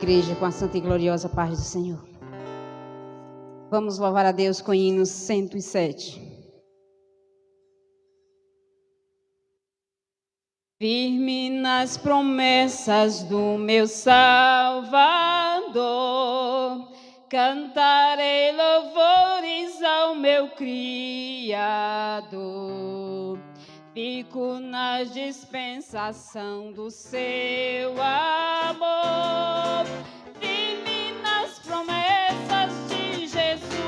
Igreja, com a santa e gloriosa paz do Senhor. Vamos louvar a Deus com o hino 107. Firme nas promessas do meu Salvador, cantarei louvores ao meu Criador. Fico na dispensação do seu amor, firme nas promessas de Jesus.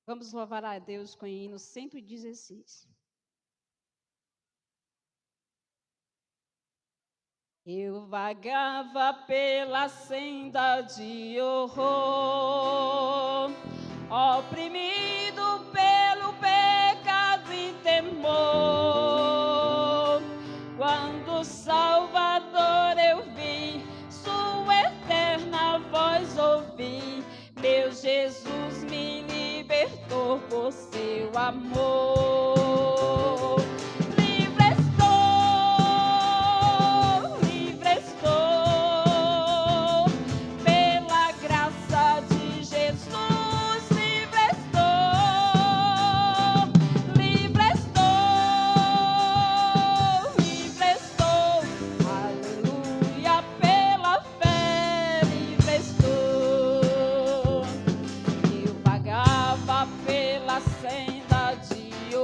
Vamos louvar a Deus com o hino 116. Eu vagava pela senda de horror, oprimido pelo pecado e temor. Quando o Salvador eu vi, sua eterna voz ouvi, meu Jesus me libertou por seu amor. Livre estou, pela graça de Jesus. Livre estou, aleluia, pela fé. Livre estou. Eu vagava pela senda de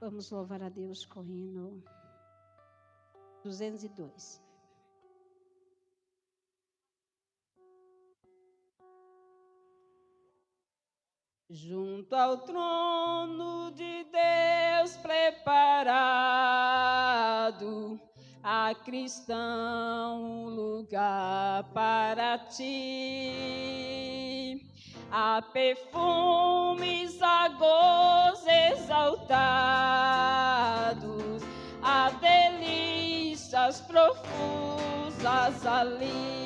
Vamos louvar a Deus com o hino 202. Junto ao trono de Deus preparado, a cristão um lugar para ti. Há perfumes, há gozo exaltados, há delícias profusas ali.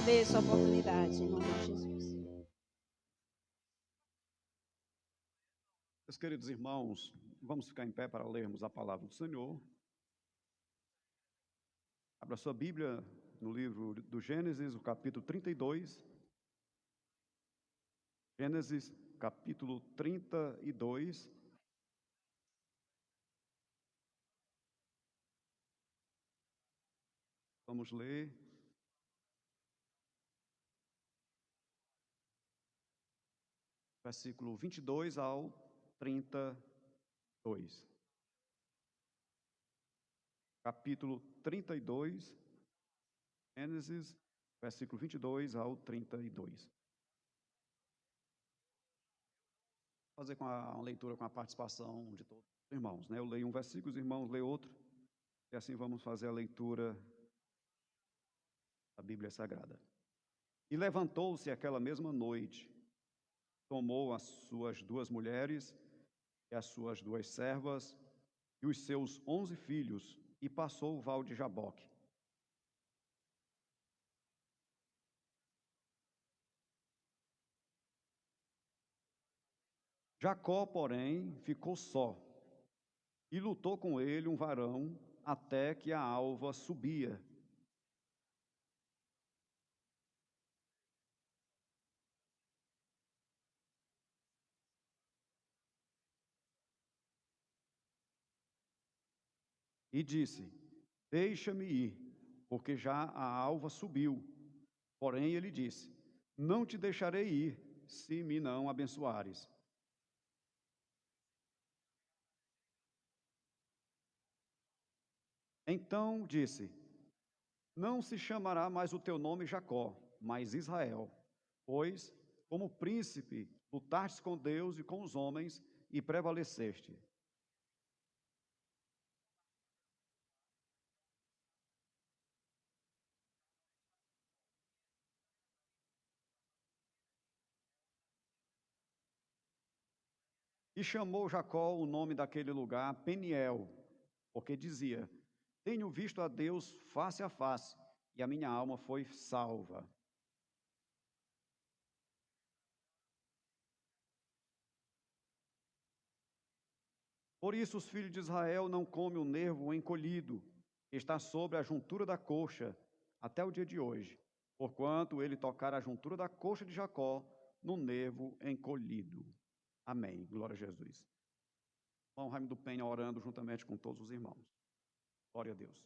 Agradeço a oportunidade, em nome de Jesus. Meus queridos irmãos, vamos ficar em pé para lermos a palavra do Senhor. Abra sua Bíblia no livro do Gênesis, o capítulo 32. Gênesis, capítulo 32. Vamos ler. Versículo 22 ao 32. Capítulo 32, Gênesis, versículo 22 ao 32. Vou fazer uma leitura com a participação de todos os irmãos, né? Eu leio um versículo, os irmãos leem outro, e assim vamos fazer a leitura da Bíblia Sagrada. E levantou-se aquela mesma noite, tomou as suas 2 mulheres e as suas 2 servas e os seus 11 filhos e passou o val de Jaboque. Jacó, porém, ficou só, e lutou com ele um varão até que a alva subia. E disse: Deixa-me ir, porque já a alva subiu. Porém, ele disse: Não te deixarei ir, se me não abençoares. Então disse: Não se chamará mais o teu nome Jacó, mas Israel, pois, como príncipe, lutaste com Deus e com os homens e prevaleceste. E chamou Jacó o nome daquele lugar Peniel, porque dizia: Tenho visto a Deus face a face, e a minha alma foi salva. Por isso os filhos de Israel não comem o nervo encolhido, que está sobre a juntura da coxa, até o dia de hoje, porquanto ele tocara a juntura da coxa de Jacó no nervo encolhido. Amém. Glória a Jesus. Irmão Raimundo Penha orando juntamente com todos os irmãos. Glória a Deus.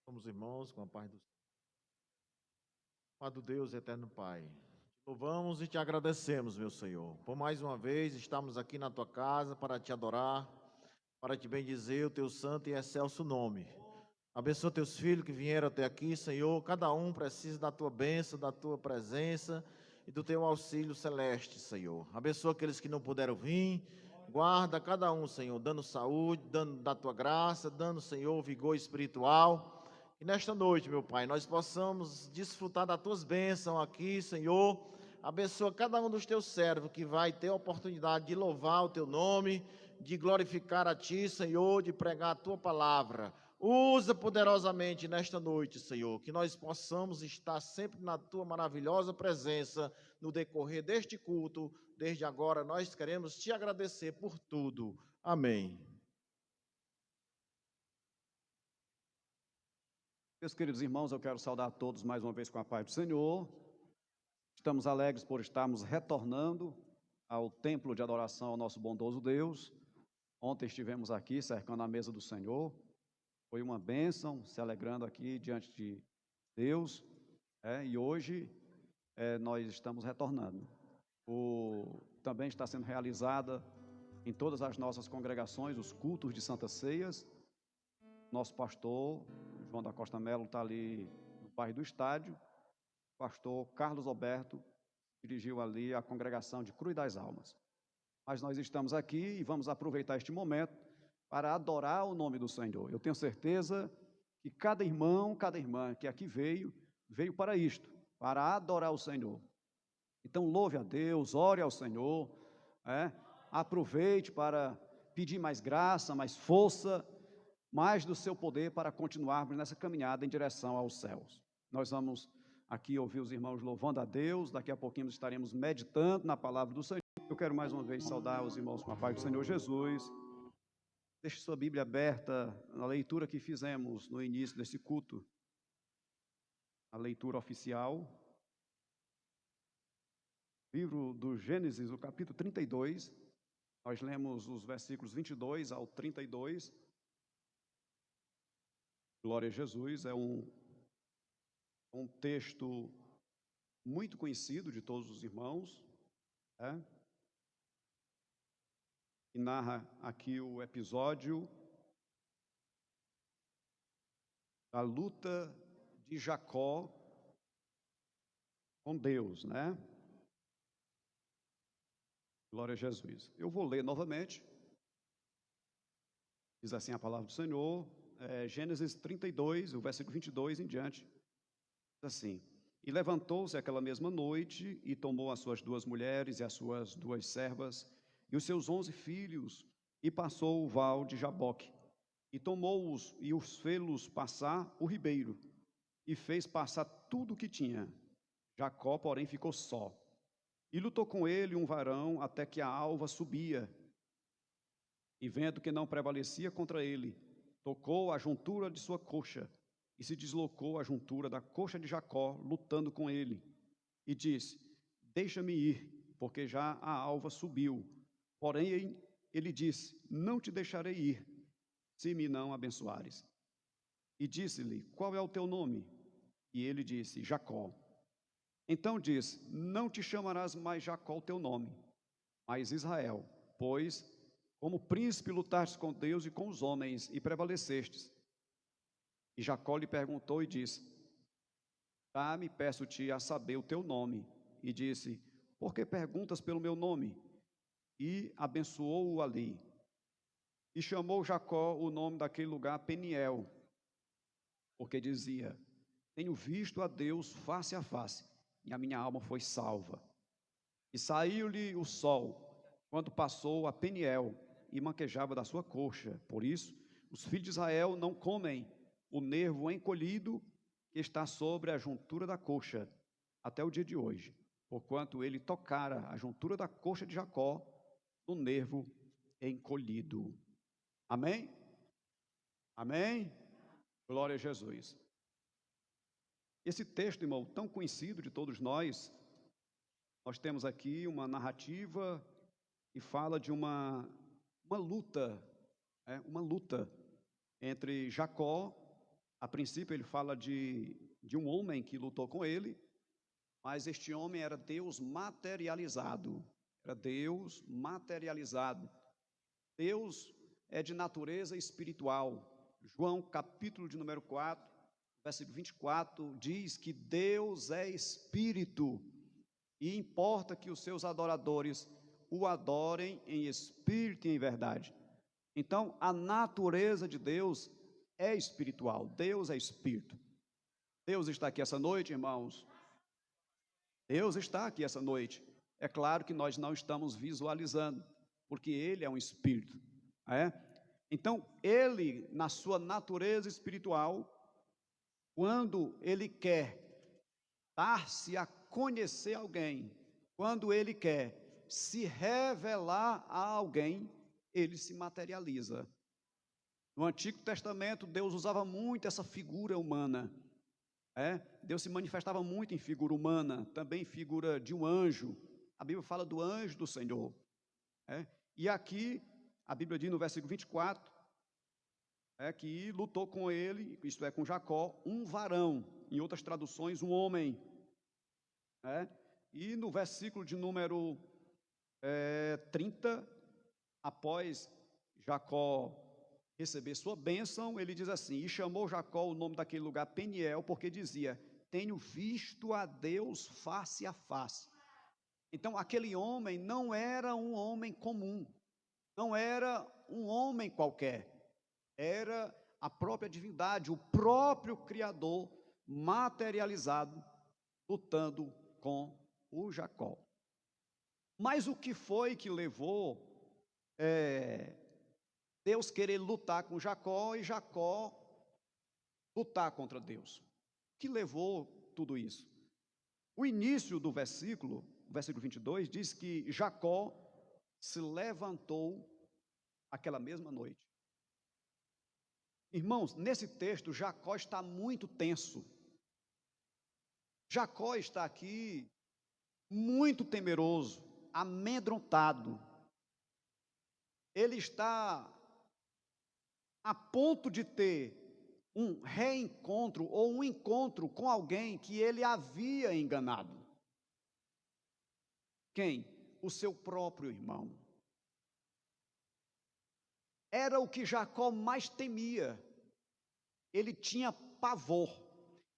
Somos irmãos com a paz do Senhor. Amado Deus, eterno Pai, te louvamos e te agradecemos, meu Senhor, por mais uma vez estamos aqui na tua casa para te adorar, para te bendizer o teu santo e excelso nome. Abençoa teus filhos que vieram até aqui, Senhor. Cada um precisa da tua bênção, da tua presença e do teu auxílio celeste, Senhor. Abençoa aqueles que não puderam vir. Guarda cada um, Senhor, dando saúde, dando da tua graça, dando, Senhor, vigor espiritual. E nesta noite, meu Pai, nós possamos desfrutar das tuas bênçãos aqui, Senhor. Abençoa cada um dos teus servos que vai ter a oportunidade de louvar o teu nome, de glorificar a ti, Senhor, de pregar a tua palavra. Usa poderosamente nesta noite, Senhor, que nós possamos estar sempre na tua maravilhosa presença no decorrer deste culto. Desde agora nós queremos te agradecer por tudo. Amém. Meus queridos irmãos, eu quero saudar a todos mais uma vez com a paz do Senhor. Estamos alegres por estarmos retornando ao templo de adoração ao nosso bondoso Deus. Ontem estivemos aqui cercando a mesa do Senhor. Foi uma bênção, se alegrando aqui diante de Deus. E hoje nós estamos retornando. Também está sendo realizada em todas as nossas congregações os cultos de Santa Ceias. Nosso pastor, João da Costa Melo, está ali no bairro do Estádio. O pastor Carlos Alberto dirigiu ali a congregação de Cruz das Almas. Mas nós estamos aqui e vamos aproveitar este momento para adorar o nome do Senhor. Eu tenho certeza que cada irmão, cada irmã que aqui veio para isto, para adorar o Senhor. Então louve a Deus, ore ao Senhor, aproveite para pedir mais graça, mais força, mais do seu poder para continuarmos nessa caminhada em direção aos céus. Nós vamos aqui ouvir os irmãos louvando a Deus, daqui a pouquinho estaremos meditando na palavra do Senhor. Eu quero mais uma vez saudar os irmãos com a paz do Senhor Jesus. Deixe sua Bíblia aberta na leitura que fizemos no início desse culto, a leitura oficial. Livro do Gênesis, o capítulo 32, nós lemos os versículos 22 ao 32. Glória a Jesus, é um texto muito conhecido de todos os irmãos, que narra aqui o episódio da luta de Jacó com Deus, Glória a Jesus. Eu vou ler novamente. Diz assim a palavra do Senhor, Gênesis 32, o versículo 22 em diante. Diz assim: E levantou-se aquela mesma noite e tomou as suas 2 mulheres e as suas 2 servas e os seus 11 filhos e passou o val de Jaboque e tomou-os e os fê-los passar o ribeiro e fez passar tudo o que tinha. Jacó, porém, ficou só E lutou com ele um varão até que a alva subia. E vendo que não prevalecia contra ele, tocou a juntura de sua coxa e se deslocou a juntura da coxa de Jacó, lutando com ele. E disse: deixa-me ir, porque já a alva subiu. Porém, ele disse: não te deixarei ir, se me não abençoares. E disse-lhe: qual é o teu nome? E ele disse: Jacó. Então disse: não te chamarás mais Jacó o teu nome, mas Israel, pois como príncipe lutastes com Deus e com os homens e prevalecestes. E Jacó lhe perguntou e disse: dá-me, peço-te, a saber o teu nome. E disse: por que perguntas pelo meu nome? E abençoou-o ali. E chamou Jacó o nome daquele lugar Peniel, porque dizia: tenho visto a Deus face a face, e a minha alma foi salva. E saiu-lhe o sol, quando passou a Peniel, e manquejava da sua coxa. Por isso, os filhos de Israel não comem o nervo encolhido que está sobre a juntura da coxa, até o dia de hoje, porquanto ele tocara a juntura da coxa de Jacó no nervo encolhido. Amém? Amém? Glória a Jesus. Esse texto, irmão, tão conhecido de todos nós temos aqui uma narrativa que fala de uma luta, uma luta entre Jacó. A princípio ele fala de um homem que lutou com ele, mas este homem era Deus materializado, Deus é de natureza espiritual. João, capítulo de número 4, versículo 24, diz que Deus é espírito, e importa que os seus adoradores o adorem em espírito e em verdade. Então, a natureza de Deus é espiritual, Deus é espírito. Deus está aqui essa noite, irmãos. Deus está aqui essa noite. É claro que nós não estamos visualizando, porque Ele é um espírito. Então, Ele, na sua natureza espiritual, quando Ele quer dar-se a conhecer alguém, quando Ele quer se revelar a alguém, Ele se materializa. No Antigo Testamento, Deus usava muito essa figura humana. Deus se manifestava muito em figura humana, também em figura de um anjo. A Bíblia fala do anjo do Senhor. E aqui, a Bíblia diz no versículo 24, que lutou com ele, isto é, com Jacó, um varão, em outras traduções, um homem. E no versículo de número 30, após Jacó receber sua bênção, ele diz assim: e chamou Jacó o nome daquele lugar Peniel, porque dizia: tenho visto a Deus face a face. Então, aquele homem não era um homem comum, não era um homem qualquer, era a própria divindade, o próprio Criador materializado, lutando com o Jacó. Mas o que foi que levou Deus querer lutar com Jacó e Jacó lutar contra Deus? O que levou tudo isso? O início do versículo 22, diz que Jacó se levantou aquela mesma noite. Irmãos, nesse texto, Jacó está muito tenso. Jacó está aqui muito temeroso, amedrontado. Ele está a ponto de ter um reencontro ou um encontro com alguém que ele havia enganado. Quem? O seu próprio irmão. Era o que Jacó mais temia. Ele tinha pavor.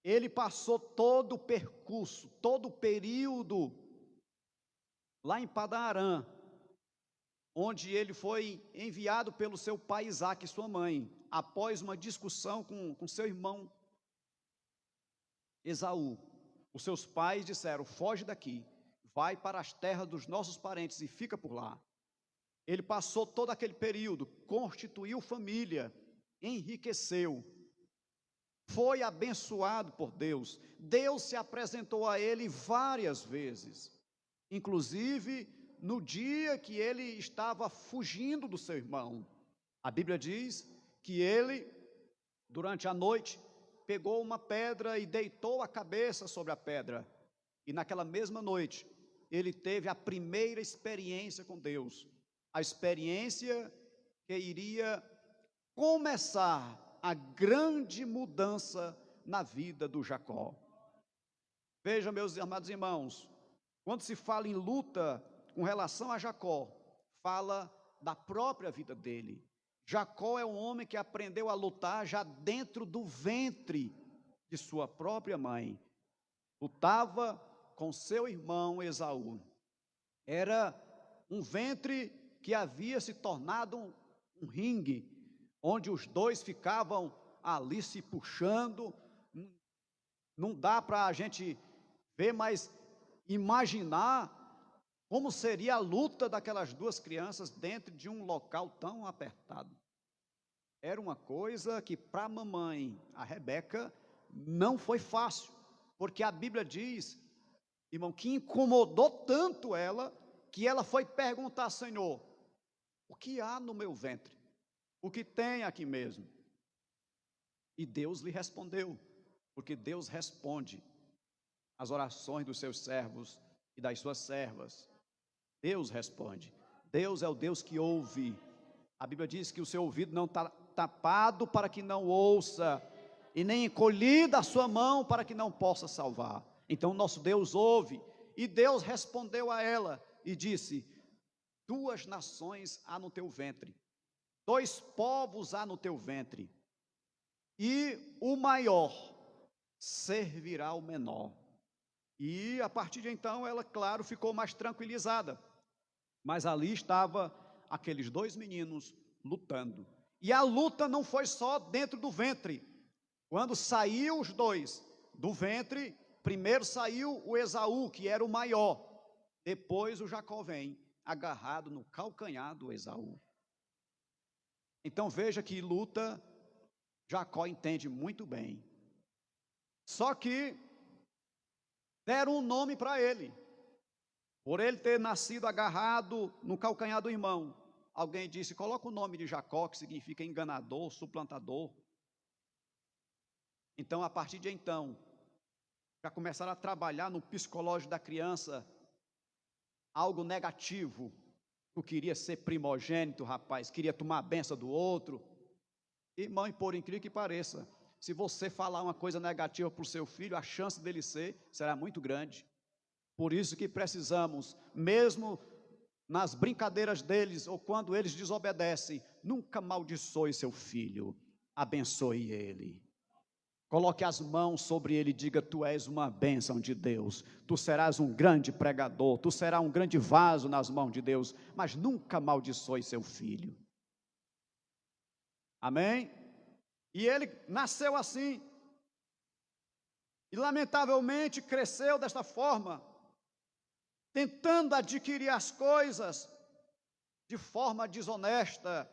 Ele passou todo o percurso, todo o período lá em Padan-Arã, onde ele foi enviado pelo seu pai Isaque e sua mãe, após uma discussão com seu irmão Esaú. Os seus pais disseram: foge daqui, vai para as terras dos nossos parentes e fica por lá. Ele passou todo aquele período, constituiu família, enriqueceu, foi abençoado por Deus. Deus se apresentou a ele várias vezes. inclusive no dia que ele estava fugindo do seu irmão. A Bíblia diz que ele, durante a noite, pegou uma pedra e deitou a cabeça sobre a pedra. E naquela mesma noite, ele teve a primeira experiência com Deus. A experiência que iria começar a grande mudança na vida do Jacó. Veja, meus amados irmãos, quando se fala em luta com relação a Jacó, fala da própria vida dele. Jacó é um homem que aprendeu a lutar já dentro do ventre de sua própria mãe. Lutava com seu irmão Esaú. Era um ventre que havia se tornado um ringue, onde os dois ficavam ali se puxando. Não dá para a gente ver, mas imaginar como seria a luta daquelas duas crianças dentro de um local tão apertado. Era uma coisa que para a mamãe, a Rebeca, não foi fácil, porque a Bíblia diz, irmão, que incomodou tanto ela, que ela foi perguntar: Senhor, o que há no meu ventre? O que tem aqui mesmo? E Deus lhe respondeu, porque Deus responde às orações dos seus servos e das suas servas. Deus responde. Deus é o Deus que ouve. A Bíblia diz que o seu ouvido não está tapado para que não ouça, e nem encolhida a sua mão para que não possa salvar. Então nosso Deus ouve, e Deus respondeu a ela e disse: 2 nações há no teu ventre, 2 povos há no teu ventre, e o maior servirá ao menor. E a partir de então ela, claro, ficou mais tranquilizada, mas ali estava aqueles 2 meninos lutando, e a luta não foi só dentro do ventre. Quando saiu os 2 do ventre, primeiro saiu o Esaú, que era o maior, depois o Jacó vem, agarrado no calcanhar do Esaú. Então veja que luta Jacó entende muito bem. Só que deram um nome para ele, por ele ter nascido agarrado no calcanhar do irmão. Alguém disse: coloca o nome de Jacó, que significa enganador, suplantador. Então, a partir de então, já começaram a trabalhar no psicológico da criança algo negativo. Tu queria ser primogênito, rapaz, queria tomar a benção do outro. Irmão, e por incrível que pareça, se você falar uma coisa negativa para o seu filho, a chance dele será muito grande. Por isso que precisamos, mesmo nas brincadeiras deles, ou quando eles desobedecem, nunca amaldiçoe seu filho, abençoe ele. Coloque as mãos sobre ele e diga: tu és uma bênção de Deus, tu serás um grande pregador, tu serás um grande vaso nas mãos de Deus, mas nunca amaldiçoe seu filho. Amém? E ele nasceu assim, e lamentavelmente cresceu desta forma, tentando adquirir as coisas de forma desonesta.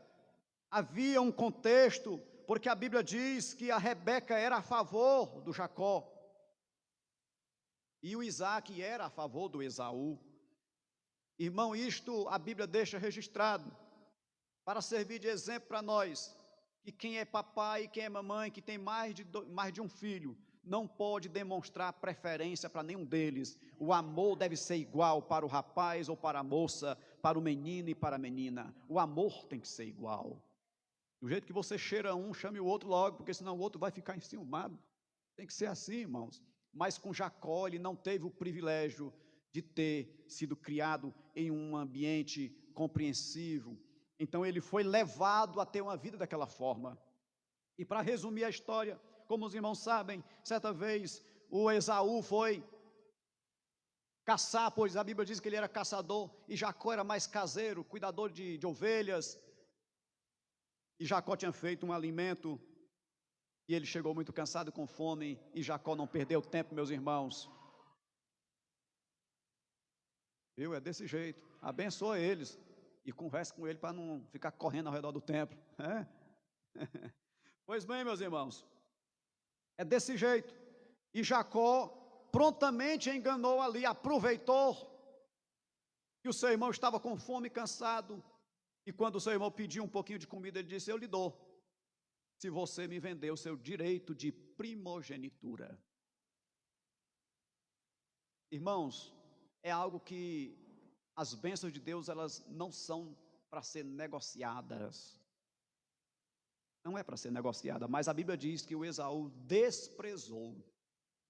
Havia um contexto, porque a Bíblia diz que a Rebeca era a favor do Jacó, e o Isaac era a favor do Esaú. Irmão, isto a Bíblia deixa registrado, para servir de exemplo para nós, que quem é papai e quem é mamãe, que tem mais de um filho, não pode demonstrar preferência para nenhum deles. O amor deve ser igual para o rapaz ou para a moça, para o menino e para a menina. O amor tem que ser igual. Do jeito que você cheira um, chame o outro logo, porque senão o outro vai ficar enciumado. Tem que ser assim, irmãos. Mas com Jacó, ele não teve o privilégio de ter sido criado em um ambiente compreensivo. Então ele foi levado a ter uma vida daquela forma. E para resumir a história, como os irmãos sabem, certa vez o Esaú foi caçar, pois a Bíblia diz que ele era caçador, e Jacó era mais caseiro, cuidador de ovelhas. E Jacó tinha feito um alimento, e ele chegou muito cansado, com fome, e Jacó não perdeu tempo, meus irmãos. É desse jeito, abençoa eles, e converse com ele para não ficar correndo ao redor do templo. Pois bem, meus irmãos, é desse jeito. E Jacó prontamente enganou ali, aproveitou E o seu irmão estava com fome e cansado. E quando o seu irmão pediu um pouquinho de comida, ele disse: eu lhe dou, se você me vender o seu direito de primogenitura. Irmãos, é algo que as bênçãos de Deus, elas não são para ser negociadas. Não é para ser negociada, mas a Bíblia diz que o Esaú desprezou.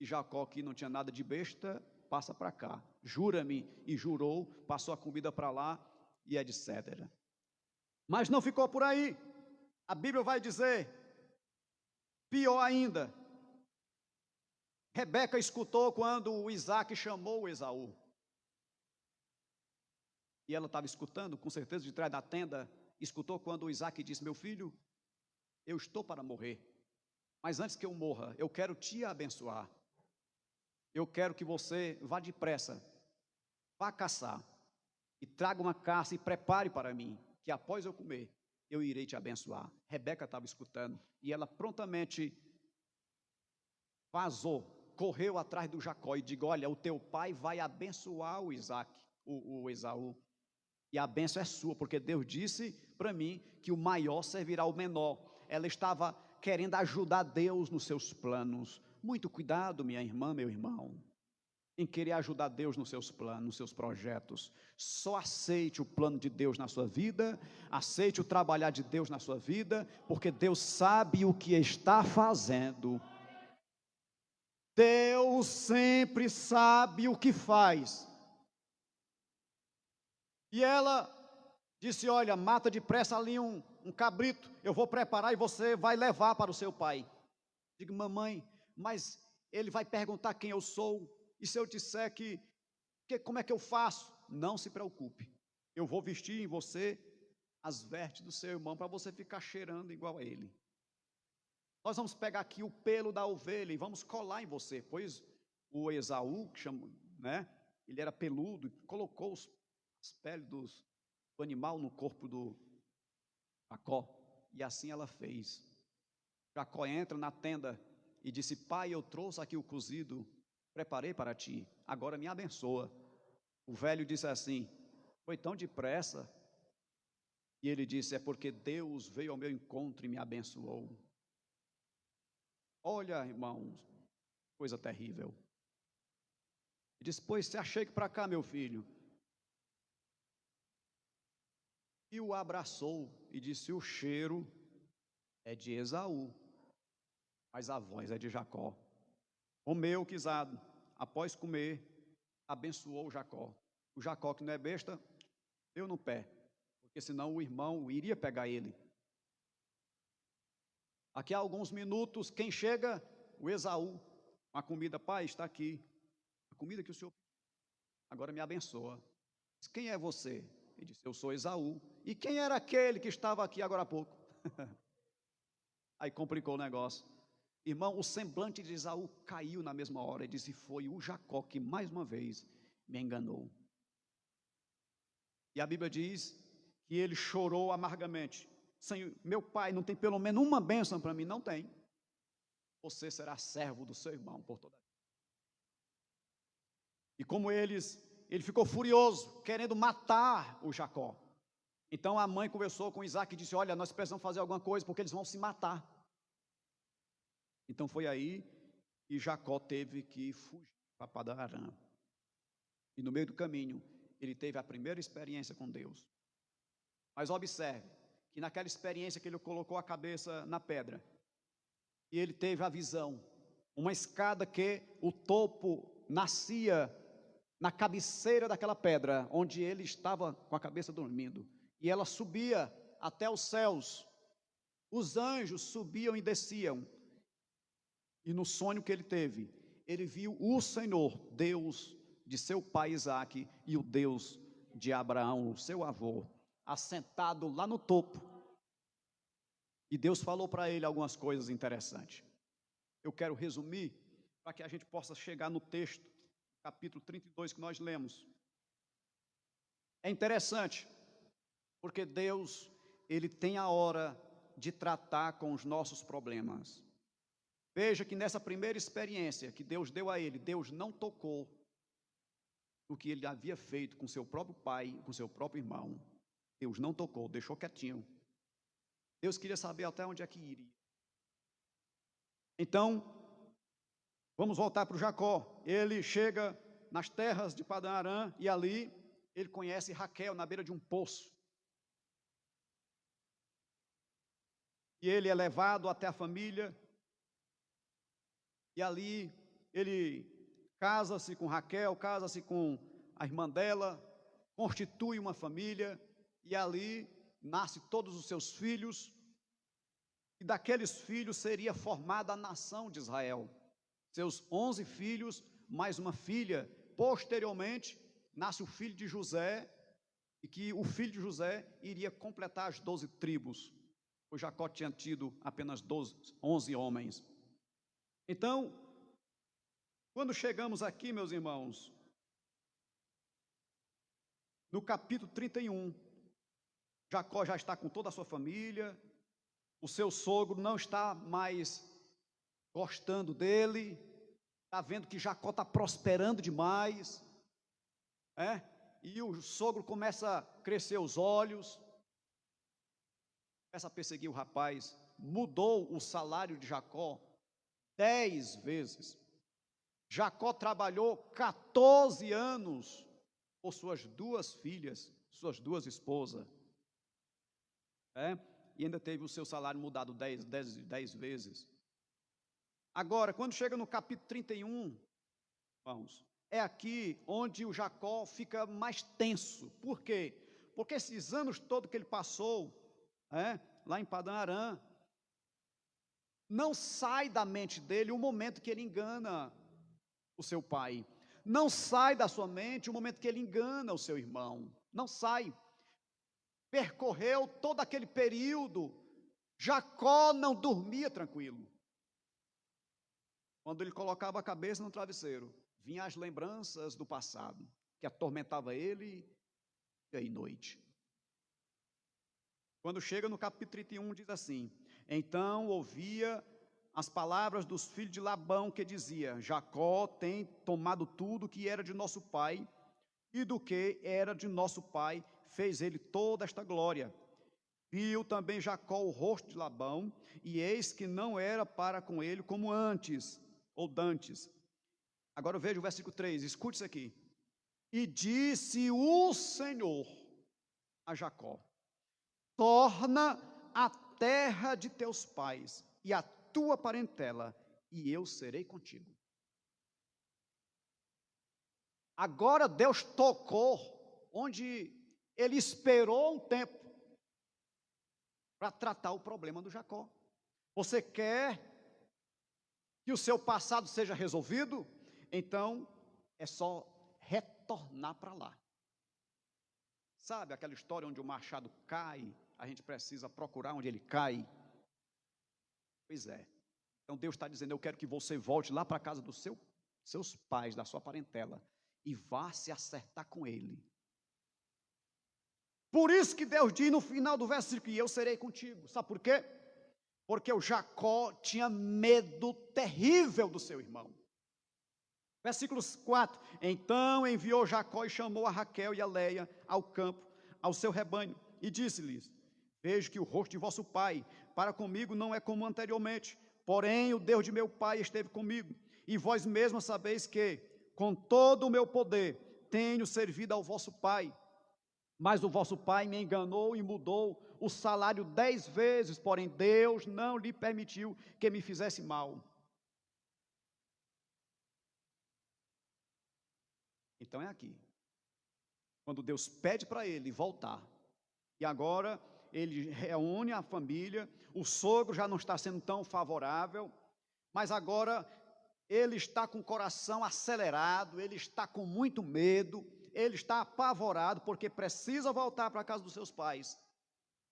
E Jacó, que não tinha nada de besta, passa para cá. Jura-me, e jurou, passou a comida para lá, e etc. Mas não ficou por aí. A Bíblia vai dizer, pior ainda, Rebeca escutou quando o Isaac chamou o Esaú. E ela estava escutando, com certeza, de trás da tenda, escutou quando o Isaac disse: meu filho, eu estou para morrer, mas antes que eu morra, eu quero te abençoar. Eu quero que você vá depressa, vá caçar, e traga uma caça e prepare para mim, que após eu comer, eu irei te abençoar. Rebeca estava escutando, e ela prontamente vazou, correu atrás do Jacó e disse: olha, o teu pai vai abençoar o Isaac, o Esaú, e a bênção é sua, porque Deus disse para mim que o maior servirá ao menor. Ela estava querendo ajudar Deus nos seus planos. Muito cuidado, minha irmã, meu irmão, em querer ajudar Deus nos seus planos, nos seus projetos. Só aceite o plano de Deus na sua vida, aceite o trabalhar de Deus na sua vida, porque Deus sabe o que está fazendo. Deus sempre sabe o que faz. E ela disse: olha, mata depressa ali um cabrito, eu vou preparar e você vai levar para o seu pai. Digo: mamãe, mas ele vai perguntar quem eu sou, e se eu disser que como é que eu faço? Não se preocupe, eu vou vestir em você as vestes do seu irmão, para você ficar cheirando igual a ele. Nós vamos pegar aqui o pelo da ovelha e vamos colar em você, pois o Esaú, que chama, né, ele era peludo, colocou as peles do animal no corpo do Jacó, e assim ela fez. Jacó entra na tenda e disse: pai, eu trouxe aqui o cozido, preparei para ti, agora me abençoa. O velho disse assim: foi tão depressa? E ele disse: é porque Deus veio ao meu encontro e me abençoou. Olha, irmãos, coisa terrível. Ele disse: pois se achei que para cá, meu filho. E o abraçou e disse: o cheiro é de Esaú, mas a voz é de Jacó. Comeu, quisado, após comer, abençoou Jacó. O Jacó, que não é besta, deu no pé, porque senão o irmão iria pegar ele. Aqui há alguns minutos, quem chega? O Esaú, com a comida: pai, está aqui, a comida que o senhor pediu, agora me abençoa. Diz: quem é você? Ele disse: eu sou Esaú. E quem era aquele que estava aqui agora há pouco? Aí complicou o negócio. Irmão, o semblante de Esaú caiu na mesma hora e disse: foi o Jacó que mais uma vez me enganou. E a Bíblia diz que ele chorou amargamente: Senhor, meu pai, não tem pelo menos uma bênção para mim? Não tem. Você será servo do seu irmão por toda a vida. E como ele ficou furioso, querendo matar o Jacó. Então a mãe conversou com Isaac e disse: olha, nós precisamos fazer alguma coisa, porque eles vão se matar. Então foi aí que Jacó teve que fugir para Padan-Aram. E no meio do caminho, ele teve a primeira experiência com Deus. Mas observe, que naquela experiência que ele colocou a cabeça na pedra, e ele teve a visão, uma escada que o topo nascia na cabeceira daquela pedra, onde ele estava com a cabeça dormindo, e ela subia até os céus. Os anjos subiam e desciam. E no sonho que ele teve, ele viu o Senhor, Deus de seu pai Isaque, e o Deus de Abraão, o seu avô, assentado lá no topo. E Deus falou para ele algumas coisas interessantes. Eu quero resumir, para que a gente possa chegar no texto, capítulo 32 que nós lemos. É interessante, porque Deus, ele tem a hora de tratar com os nossos problemas. Veja que nessa primeira experiência que Deus deu a ele, Deus não tocou do que ele havia feito com seu próprio pai, com seu próprio irmão. Deus não tocou, deixou quietinho. Deus queria saber até onde é que iria. Então, vamos voltar para o Jacó. Ele chega nas terras de Padã Arã e ali ele conhece Raquel na beira de um poço. E ele é levado até a família. E ali ele casa-se com Raquel, casa-se com a irmã dela, constitui uma família, e ali nasce todos os seus filhos, e daqueles filhos seria formada a nação de Israel. Seus 11 filhos, mais uma filha. Posteriormente, nasce o filho de José, e que o filho de José iria completar as 12 tribos. O Jacó tinha tido apenas 11 homens. Então, quando chegamos aqui, meus irmãos, no capítulo 31, Jacó já está com toda a sua família, o seu sogro não está mais gostando dele, está vendo que Jacó está prosperando demais, e o sogro começa a crescer os olhos, começa a perseguir o rapaz, mudou o salário de Jacó 10 vezes. Jacó trabalhou 14 anos por suas 2 filhas, suas 2 esposas. E ainda teve o seu salário mudado 10 vezes. Agora, quando chega no capítulo 31, irmãos, é aqui onde o Jacó fica mais tenso. Por quê? Porque esses anos todos que ele passou, lá em Padã Arã, não sai da mente dele o momento que ele engana o seu pai. Não sai da sua mente o momento que ele engana o seu irmão. Não sai. Percorreu todo aquele período. Jacó não dormia tranquilo. Quando ele colocava a cabeça no travesseiro, vinham as lembranças do passado, que atormentava ele dia e noite. Quando chega no capítulo 31, diz assim: então ouvia as palavras dos filhos de Labão, que dizia: Jacó tem tomado tudo que era de nosso pai, e do que era de nosso pai fez ele toda esta glória. Viu também Jacó o rosto de Labão, e eis que não era para com ele como antes, ou dantes. Agora veja o versículo 3, escute isso aqui. E disse o Senhor a Jacó: torna a terra de teus pais e a tua parentela, e eu serei contigo. Agora Deus tocou onde ele esperou um tempo para tratar o problema do Jacó. Você quer que o seu passado seja resolvido? Então é só retornar para lá. Sabe aquela história onde o machado cai, a gente precisa procurar onde ele cai? Pois é. Então Deus está dizendo: eu quero que você volte lá para a casa dos seus pais, da sua parentela, e vá se acertar com ele. Por isso que Deus diz no final do versículo: e eu serei contigo. Sabe por quê? Porque o Jacó tinha medo terrível do seu irmão. Versículo 4: então enviou Jacó e chamou a Raquel e a Leia ao campo, ao seu rebanho, e disse-lhes: vejo que o rosto de vosso pai para comigo não é como anteriormente, porém o Deus de meu pai esteve comigo, e vós mesmos sabeis que, com todo o meu poder, tenho servido ao vosso pai. Mas o vosso pai me enganou e mudou o salário 10 vezes, porém Deus não lhe permitiu que me fizesse mal. Então é aqui, quando Deus pede para ele voltar, e agora ele reúne a família, o sogro já não está sendo tão favorável, mas agora ele está com o coração acelerado, ele está com muito medo, ele está apavorado, porque precisa voltar para a casa dos seus pais,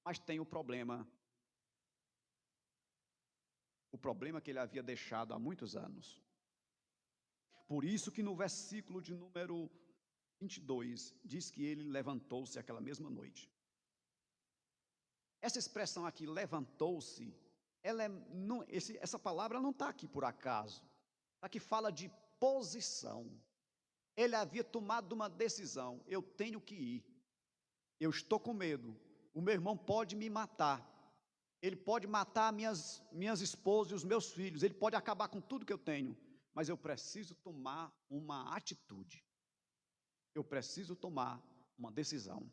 mas tem o problema que ele havia deixado há muitos anos. Por isso que no versículo de número 22, diz que ele levantou-se aquela mesma noite. Essa expressão aqui, levantou-se, essa palavra não está aqui por acaso. Aqui fala de posição. Ele havia tomado uma decisão: eu tenho que ir, eu estou com medo, o meu irmão pode me matar, ele pode matar minhas esposas e os meus filhos, ele pode acabar com tudo que eu tenho, mas eu preciso tomar uma atitude, eu preciso tomar uma decisão.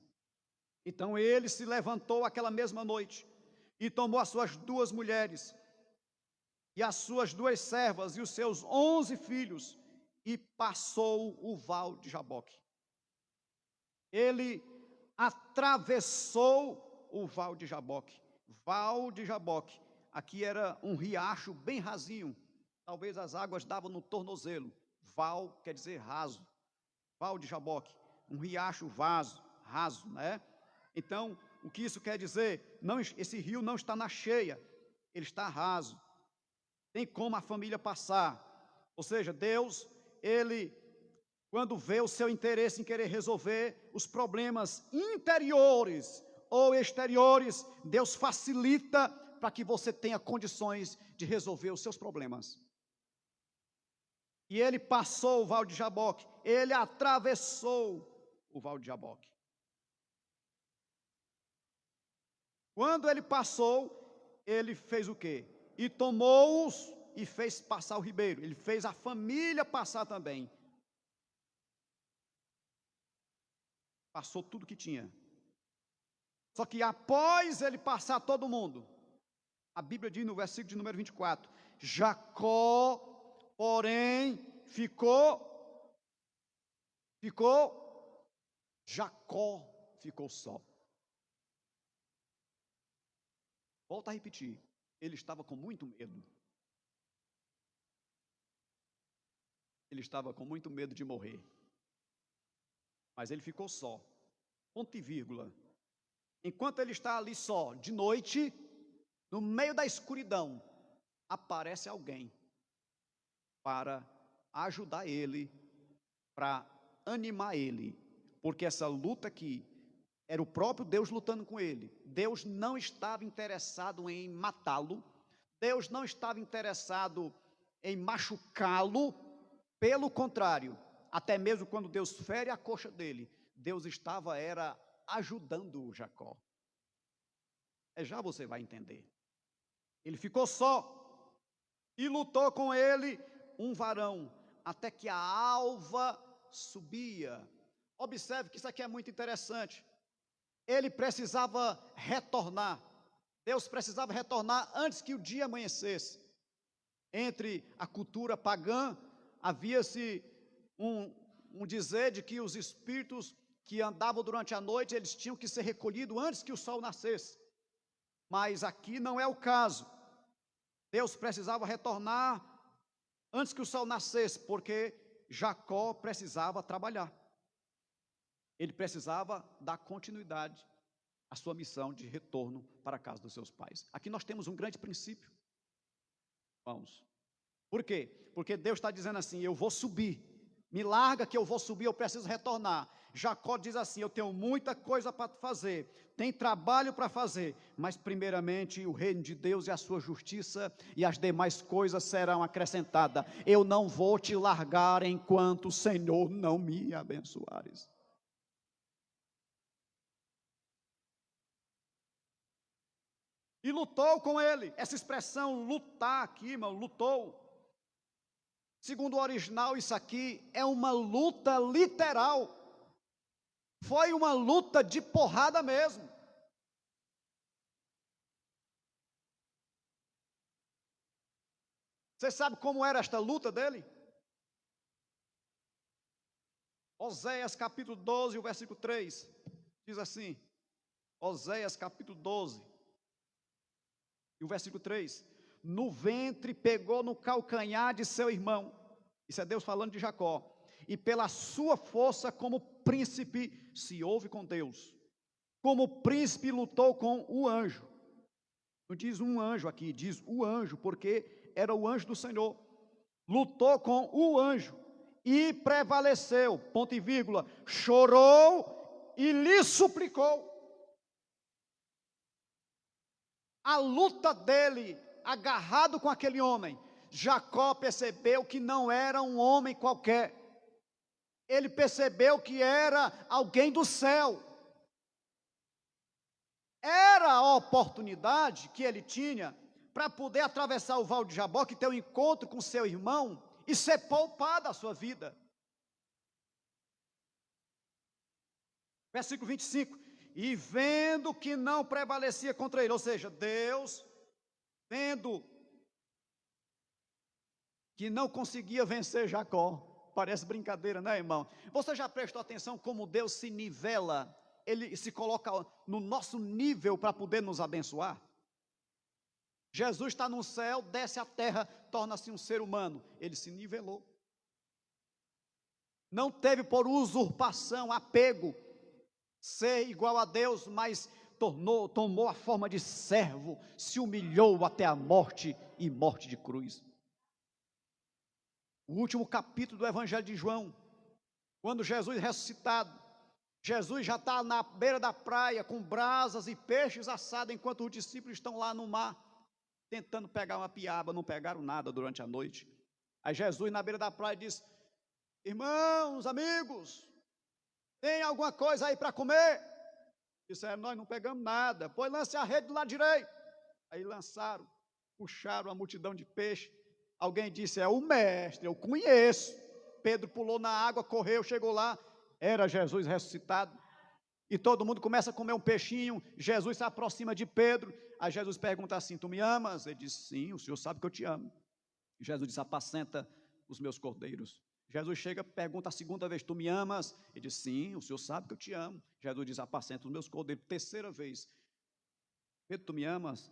Então ele se levantou aquela mesma noite e tomou as suas 2 mulheres e as suas 2 servas e os seus 11 filhos e passou o val de Jaboque. Ele atravessou o val de Jaboque. Val de Jaboque, aqui era um riacho bem rasinho, talvez as águas davam no tornozelo. Val quer dizer raso. Val de Jaboque, um riacho raso, né? Então, o que isso quer dizer? Não, esse rio não está na cheia, ele está raso. Tem como a família passar. Ou seja, Deus, ele, quando vê o seu interesse em querer resolver os problemas interiores ou exteriores, Deus facilita para que você tenha condições de resolver os seus problemas. E ele passou o val de Jaboque, ele atravessou o val de Jaboque. Quando ele passou, ele fez o quê? E tomou-os e fez passar o ribeiro. Ele fez a família passar também. Passou tudo que tinha. Só que após ele passar todo mundo, a Bíblia diz no versículo de número 24, Jacó, porém, Jacó ficou só. Volto a repetir, ele estava com muito medo. Ele estava com muito medo de morrer. Mas ele ficou só. Ponto e vírgula. Enquanto ele está ali só, de noite, no meio da escuridão, aparece alguém para ajudar ele, para animar ele. Porque essa luta aqui era o próprio Deus lutando com ele. Deus não estava interessado em matá-lo. Deus não estava interessado em machucá-lo. Pelo contrário, até mesmo quando Deus fere a coxa dele, Deus estava ajudando o Jacó. Já você vai entender. Ele ficou só e lutou com ele um varão, até que a alva subia. Observe que isso aqui é muito interessante. Ele precisava retornar. Deus precisava retornar antes que o dia amanhecesse. Entre a cultura pagã, havia-se um dizer de que os espíritos que andavam durante a noite, eles tinham que ser recolhidos antes que o sol nascesse. Mas aqui não é o caso. Deus precisava retornar antes que o sol nascesse, porque Jacó precisava trabalhar. Ele precisava dar continuidade à sua missão de retorno para a casa dos seus pais. Aqui nós temos um grande princípio. Vamos. Por quê? Porque Deus está dizendo assim, eu vou subir. Me larga que eu vou subir, eu preciso retornar. Jacó diz assim, eu tenho muita coisa para fazer, tem trabalho para fazer, mas primeiramente o reino de Deus e a sua justiça e as demais coisas serão acrescentadas. Eu não vou te largar enquanto o Senhor não me abençoares. E lutou com ele. Essa expressão lutar aqui, irmão, lutou. Segundo o original, isso aqui é uma luta literal. Foi uma luta de porrada mesmo. Você sabe como era esta luta dele? Oséias capítulo 12, o versículo 3, diz assim, Oséias capítulo 12, e o versículo 3, no ventre pegou no calcanhar de seu irmão, isso é Deus falando de Jacó, e pela sua força como príncipe se houve com Deus, como príncipe lutou com o anjo, não diz um anjo aqui, diz o anjo, porque era o anjo do Senhor, lutou com o anjo, e prevaleceu, ponto e vírgula, chorou e lhe suplicou. A luta dele, agarrado com aquele homem, Jacó percebeu que não era um homem qualquer. ele percebeu que era alguém do céu. Era a oportunidade que ele tinha para poder atravessar o Val de Jaboque, ter um encontro com seu irmão e ser poupado a sua vida. Versículo 25. E vendo que não prevalecia contra ele, ou seja, Deus, vendo que não conseguia vencer Jacó. Parece brincadeira, né, irmão? Você já prestou atenção como Deus se nivela? Ele se coloca no nosso nível para poder nos abençoar? Jesus está no céu, desce à terra, torna-se um ser humano. Ele se nivelou. Não teve por usurpação, apego, ser igual a Deus, mas tomou a forma de servo, se humilhou até a morte e morte de cruz. O último capítulo do Evangelho de João, quando Jesus ressuscitado, Jesus já está na beira da praia com brasas e peixes assados, enquanto os discípulos estão lá no mar, tentando pegar uma piaba, não pegaram nada durante a noite. Aí Jesus na beira da praia diz: irmãos, amigos, tem alguma coisa aí para comer? Disseram: nós não pegamos nada. Pois lance a rede do lado direito. Aí lançaram, puxaram a multidão de peixe. Alguém disse: é o mestre, eu conheço. Pedro pulou na água, correu, chegou lá, era Jesus ressuscitado. E todo mundo começa a comer um peixinho. Jesus se aproxima de Pedro. Aí Jesus pergunta assim: tu me amas? Ele diz: sim, o Senhor sabe que eu te amo. Jesus diz: apacenta os meus cordeiros. Jesus chega, pergunta a segunda vez: tu me amas? Ele diz: sim, o Senhor sabe que eu te amo. Jesus diz: apacenta os meus cordeiros. Terceira vez: Pedro, tu me amas?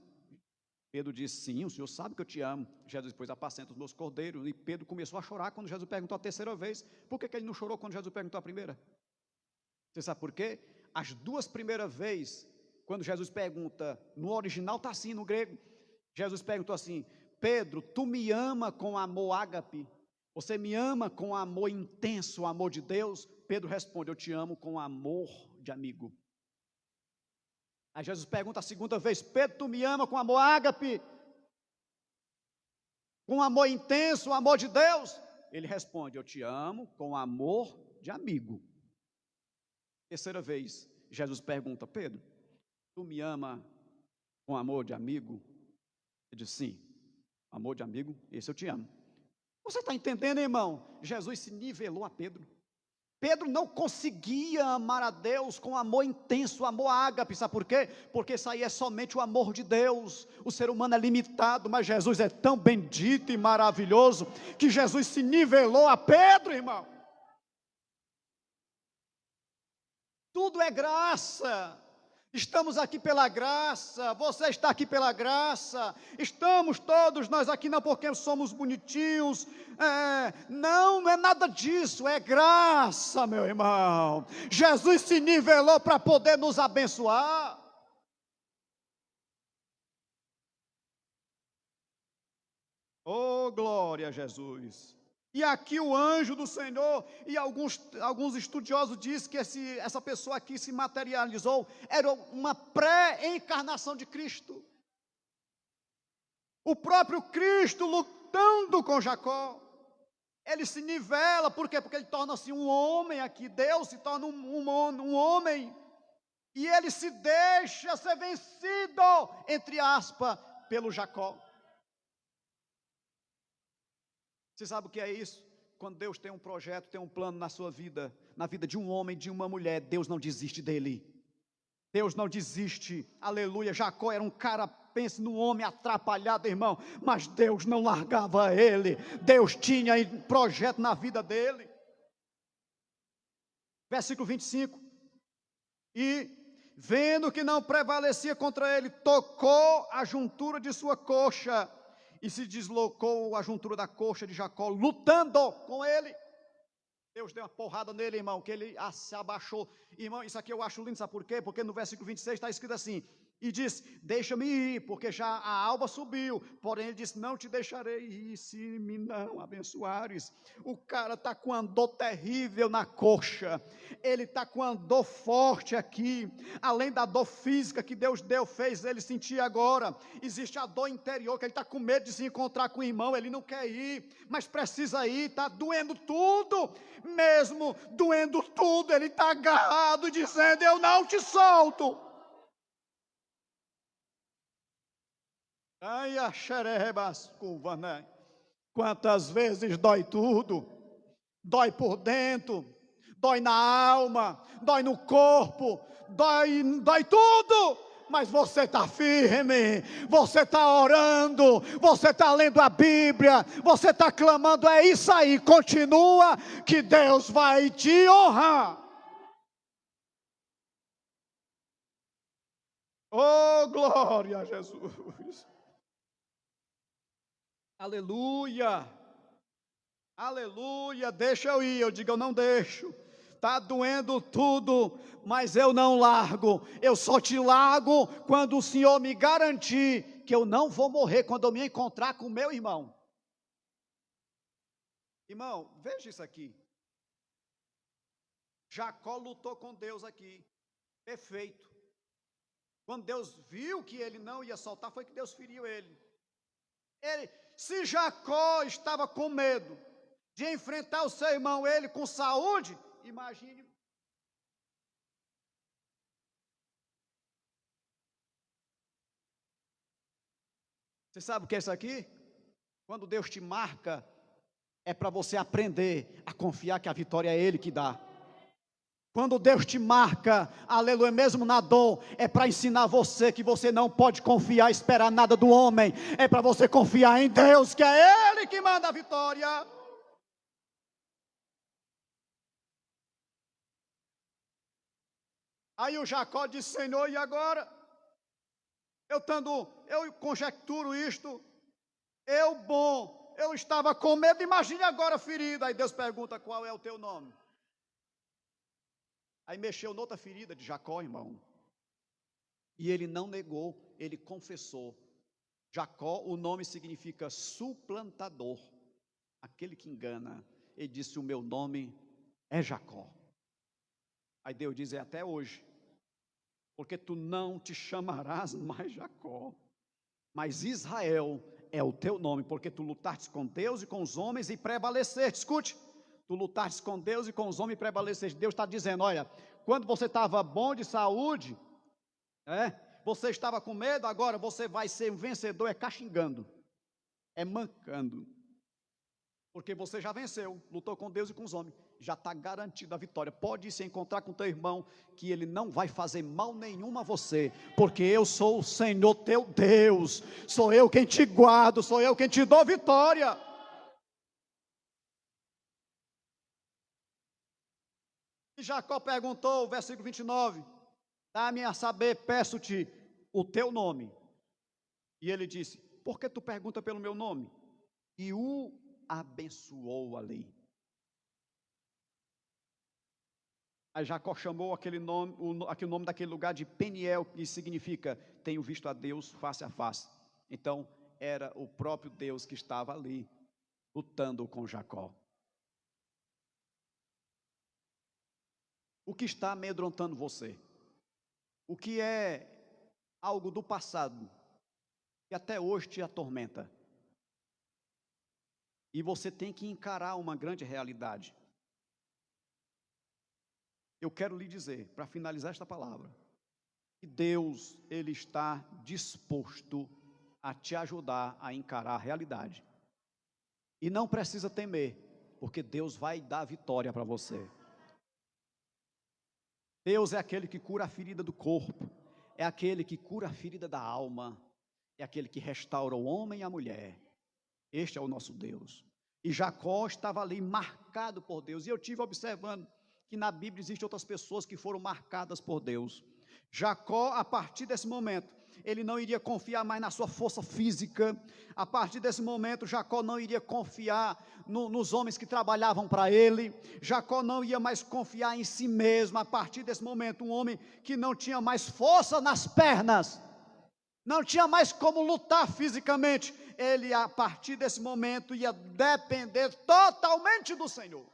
Pedro diz: sim, o Senhor sabe que eu te amo. Jesus depois: apacenta os meus cordeiros. E Pedro começou a chorar quando Jesus perguntou a terceira vez. Por que ele não chorou quando Jesus perguntou a primeira? Você sabe por quê? As duas primeiras vezes, quando Jesus pergunta, no original está assim, no grego, Jesus perguntou assim: Pedro, tu me ama com amor ágape? Você me ama com amor intenso, o amor de Deus? Pedro responde: eu te amo com amor de amigo. Aí Jesus pergunta a segunda vez: Pedro, tu me ama com amor ágape? Com amor intenso, o amor de Deus? Ele responde: eu te amo com amor de amigo. Terceira vez, Jesus pergunta: Pedro, tu me ama com amor de amigo? Ele diz: sim, amor de amigo, esse eu te amo. Você está entendendo, irmão? Jesus se nivelou a Pedro. Pedro não conseguia amar a Deus com amor intenso, amor ágape. Sabe por quê? Porque isso aí é somente o amor de Deus. O ser humano é limitado, mas Jesus é tão bendito e maravilhoso que Jesus se nivelou a Pedro, irmão. Tudo é graça. Estamos aqui pela graça, você está aqui pela graça, estamos todos nós aqui não porque somos bonitinhos, não é nada disso, é graça, meu irmão. Jesus se nivelou para poder nos abençoar. Oh, glória a Jesus. E aqui o anjo do Senhor, e alguns estudiosos dizem que essa pessoa aqui se materializou, era uma pré-encarnação de Cristo. O próprio Cristo lutando com Jacó. Ele se nivela, por quê? Porque ele torna-se um homem aqui, Deus se torna um homem, e ele se deixa ser vencido, entre aspas, pelo Jacó. Você sabe o que é isso? Quando Deus tem um projeto, tem um plano na sua vida, na vida de um homem, de uma mulher, Deus não desiste dele. Deus não desiste, aleluia. Jacó era um cara, pense num homem atrapalhado, irmão, mas Deus não largava ele. Deus tinha projeto na vida dele. Versículo 25. E vendo que não prevalecia contra ele, tocou a juntura de sua coxa, e se deslocou a juntura da coxa de Jacó, lutando com ele. Deus deu uma porrada nele, irmão, que ele se abaixou. Irmão, isso aqui eu acho lindo, sabe por quê? Porque no versículo 26 está escrito assim: e disse: deixa-me ir, porque já a alba subiu. Porém, ele disse: não te deixarei ir, se me não abençoares. O cara está com uma dor terrível na coxa, ele está com uma dor forte aqui, além da dor física que Deus fez ele sentir agora, existe a dor interior, que ele está com medo de se encontrar com o irmão, ele não quer ir, mas precisa ir, está doendo tudo, mesmo doendo tudo, ele está agarrado, dizendo: eu não te solto. Ai, a xerebas, curva, né? Quantas vezes dói tudo, dói por dentro, dói na alma, dói no corpo, dói tudo, mas você está firme, você está orando, você está lendo a Bíblia, você está clamando, é isso aí, continua, que Deus vai te honrar. Oh, glória a Jesus. Aleluia, aleluia, deixa eu ir, eu digo: eu não deixo, está doendo tudo, mas eu não largo, eu só te largo quando o Senhor me garantir que eu não vou morrer quando eu me encontrar com o meu irmão. Irmão, veja isso aqui, Jacó lutou com Deus aqui, perfeito, quando Deus viu que ele não ia soltar, foi que Deus feriu ele. Se Jacó estava com medo de enfrentar o seu irmão, ele com saúde, imagine. Você sabe o que é isso aqui? Quando Deus te marca, é para você aprender a confiar que a vitória é Ele que dá. Quando Deus te marca, aleluia, mesmo na dor, é para ensinar você que você não pode confiar, esperar nada do homem, é para você confiar em Deus, que é Ele que manda a vitória. Aí o Jacó disse: Senhor, e agora? Eu conjecturo isto, eu estava com medo, imagine agora ferida. Aí Deus pergunta: qual é o teu nome? Aí mexeu noutra ferida de Jacó, irmão. E ele não negou, ele confessou. Jacó, o nome significa suplantador, aquele que engana. Ele disse: o meu nome é Jacó. Aí Deus diz: é até hoje, porque tu não te chamarás mais Jacó, mas Israel é o teu nome, porque tu lutaste com Deus e com os homens e prevaleceste. Escute, tu lutaste com Deus e com os homens e prevaleceste. Deus está dizendo: olha, quando você estava bom de saúde, você estava com medo, agora você vai ser um vencedor, caxingando, mancando, porque você já venceu, lutou com Deus e com os homens, já está garantida a vitória. Pode ir se encontrar com teu irmão, que ele não vai fazer mal nenhum a você, porque eu sou o Senhor teu Deus, sou eu quem te guardo, sou eu quem te dou vitória. E Jacó perguntou, versículo 29, dá-me a saber, peço-te o teu nome. E ele disse: por que tu pergunta pelo meu nome? E o abençoou ali. Aí Jacó chamou aquele nome, o nome daquele lugar de Peniel, que significa: tenho visto a Deus face a face. Então era o próprio Deus que estava ali, lutando com Jacó. O que está amedrontando você? O que é algo do passado, que até hoje te atormenta? E você tem que encarar uma grande realidade. Eu quero lhe dizer, para finalizar esta palavra, que Deus, Ele está disposto a te ajudar a encarar a realidade. E não precisa temer, porque Deus vai dar vitória para você. Deus é aquele que cura a ferida do corpo, é aquele que cura a ferida da alma, é aquele que restaura o homem e a mulher. Este é o nosso Deus. E Jacó estava ali marcado por Deus. E eu estive observando que na Bíblia existem outras pessoas que foram marcadas por Deus. Jacó, a partir desse momento, ele não iria confiar mais na sua força física. A partir desse momento, Jacó não iria confiar nos homens que trabalhavam para ele. Jacó não ia mais confiar em si mesmo. A partir desse momento, um homem que não tinha mais força nas pernas, não tinha mais como lutar fisicamente. Ele, a partir desse momento, ia depender totalmente do Senhor.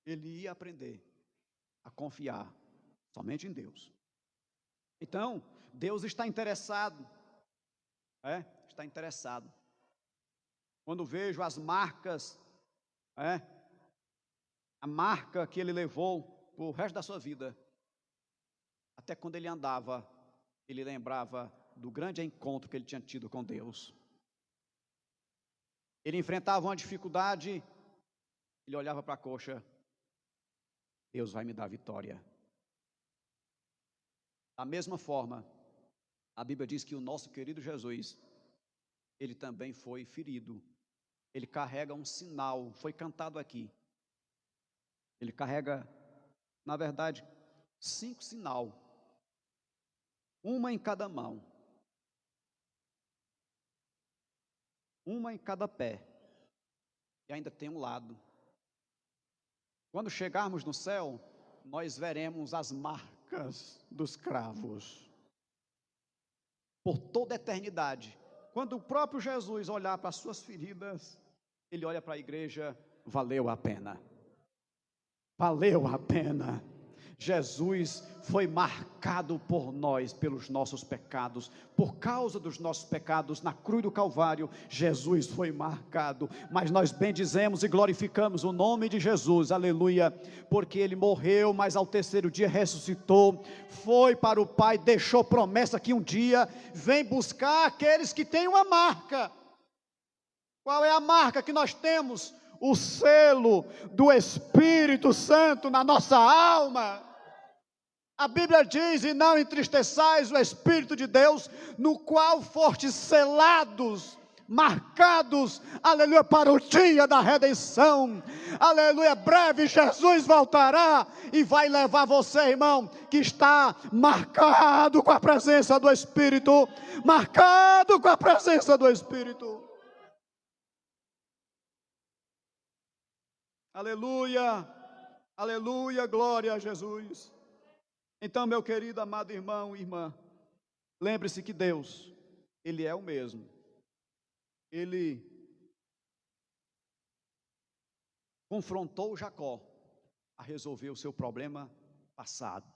Ele ia aprender a confiar somente em Deus. Então, Deus está interessado, está interessado. Quando vejo as marcas, a marca que ele levou para o resto da sua vida, até quando ele andava, ele lembrava do grande encontro que ele tinha tido com Deus. Ele enfrentava uma dificuldade, ele olhava para a coxa, Deus vai me dar vitória. Da mesma forma, a Bíblia diz que o nosso querido Jesus, ele também foi ferido. Ele carrega um sinal, foi cantado aqui. Ele carrega, na verdade, 5 sinais. Uma em cada mão. Uma em cada pé. E ainda tem um lado. Quando chegarmos no céu, nós veremos as marcas dos cravos. Por toda a eternidade. Quando o próprio Jesus olhar para as suas feridas, ele olha para a igreja, valeu a pena. Valeu a pena. Jesus foi marcado por nós, pelos nossos pecados. Por causa dos nossos pecados, na cruz do Calvário, Jesus foi marcado. Mas nós bendizemos e glorificamos o nome de Jesus, aleluia. Porque Ele morreu, mas ao terceiro dia ressuscitou. Foi para o Pai, deixou promessa que um dia vem buscar aqueles que têm uma marca. Qual é a marca que nós temos? O selo do Espírito Santo na nossa alma. A Bíblia diz, e não entristeçais o Espírito de Deus, no qual fostes selados, marcados, aleluia, para o dia da redenção, aleluia. Breve Jesus voltará e vai levar você, irmão, que está marcado com a presença do Espírito, marcado com a presença do Espírito. Aleluia, aleluia, glória a Jesus. Então, meu querido, amado irmão e irmã, lembre-se que Deus, Ele é o mesmo. Ele confrontou Jacó a resolver o seu problema passado.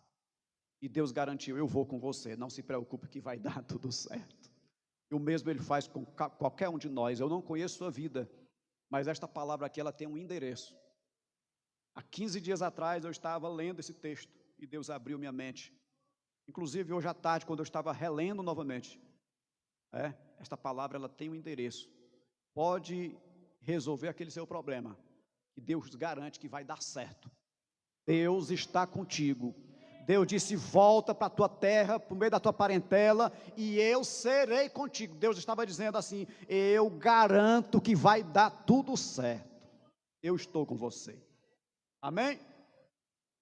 E Deus garantiu, eu vou com você, não se preocupe que vai dar tudo certo. E o mesmo Ele faz com qualquer um de nós. Eu não conheço sua vida, mas esta palavra aqui, ela tem um endereço. Há 15 dias atrás eu estava lendo esse texto e Deus abriu minha mente. Inclusive hoje à tarde, quando eu estava relendo novamente, esta palavra ela tem um endereço. Pode resolver aquele seu problema, que Deus garante que vai dar certo. Deus está contigo. Deus disse, volta para a tua terra, para o meio da tua parentela, e eu serei contigo. Deus estava dizendo assim, eu garanto que vai dar tudo certo. Eu estou com você. Amém?